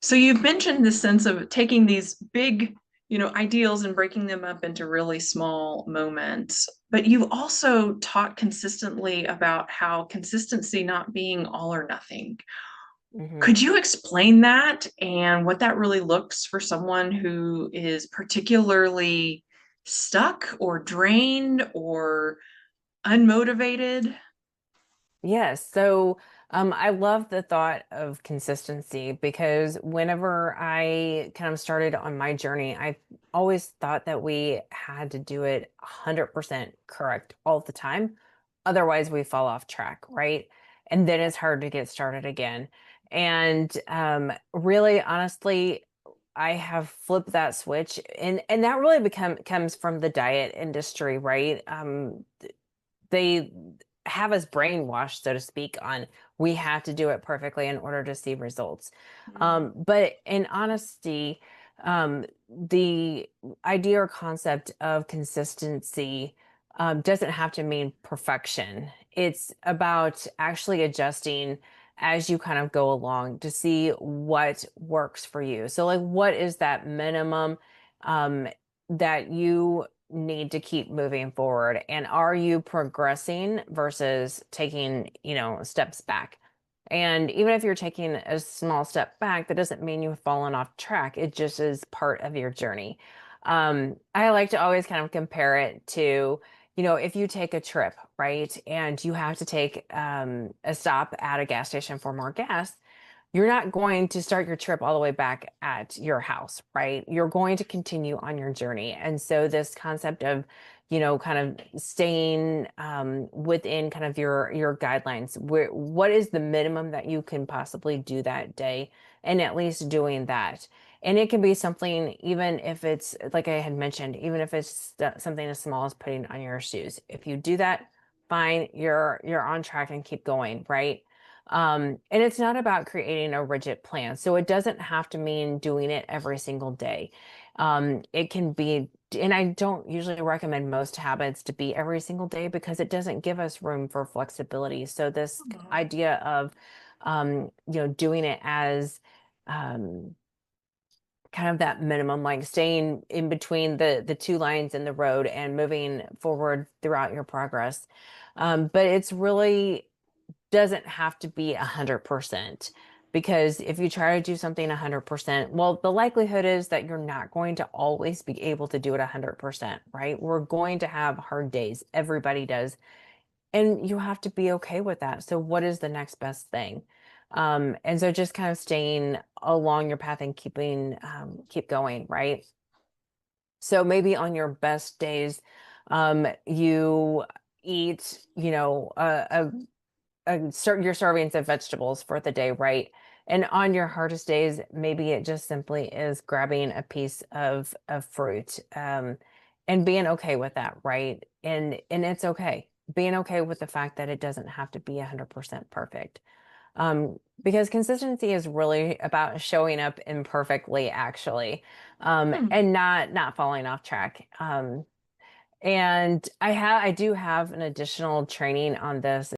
So you've mentioned the sense of taking these big, ideals and breaking them up into really small moments. But you've also taught consistently about how consistency not being all or nothing. Hmm. Could you explain that and what that really looks for someone who is particularly stuck or drained or unmotivated? Yes. So I love the thought of consistency because whenever I kind of started on my journey, I always thought that we had to do it 100% correct all the time. Otherwise, we fall off track, right? And then it's hard to get started again. And really, honestly, I have flipped that switch, and that really become comes from the diet industry, right? They have us brainwashed, so to speak, on we have to do it perfectly in order to see results. Mm. But in honesty, the idea or concept of consistency doesn't have to mean perfection. It's about actually adjusting as you kind of go along to see what works for you. So, like, what is that minimum um, that you need to keep moving forward, and are you progressing versus taking steps back? And even if you're taking a small step back, that doesn't mean you've fallen off track. It just is part of your journey. I like to always kind of compare it to, if you take a trip, right, and you have to take a stop at a gas station for more gas, you're not going to start your trip all the way back at your house, right? You're going to continue on your journey. And so this concept of, kind of staying within kind of your guidelines, what is the minimum that you can possibly do that day, and at least doing that. And it can be something, even if it's like I had mentioned, even if it's something as small as putting on your shoes. If you do that, fine, you're on track and keep going, right? And it's not about creating a rigid plan. So it doesn't have to mean doing it every single day. It can be, and I don't usually recommend most habits to be every single day because it doesn't give us room for flexibility. So this idea of, doing it as, um, kind of that minimum, like staying in between the two lines in the road and moving forward throughout your progress. But it's really doesn't have to be 100%, because if you try to do something 100%, well, the likelihood is that you're not going to always be able to do it 100%, right? We're going to have hard days. Everybody does. And you have to be okay with that. So what is the next best thing? And so just kind of staying along your path and keep going, right? So maybe on your best days, you eat, your servings of vegetables for the day, right? And on your hardest days, maybe it just simply is grabbing a piece of fruit, and being okay with that, right? And it's okay. Being okay with the fact that it doesn't have to be 100% perfect. Because consistency is really about showing up imperfectly, actually, Hmm. and not falling off track. And I do have an additional training on this.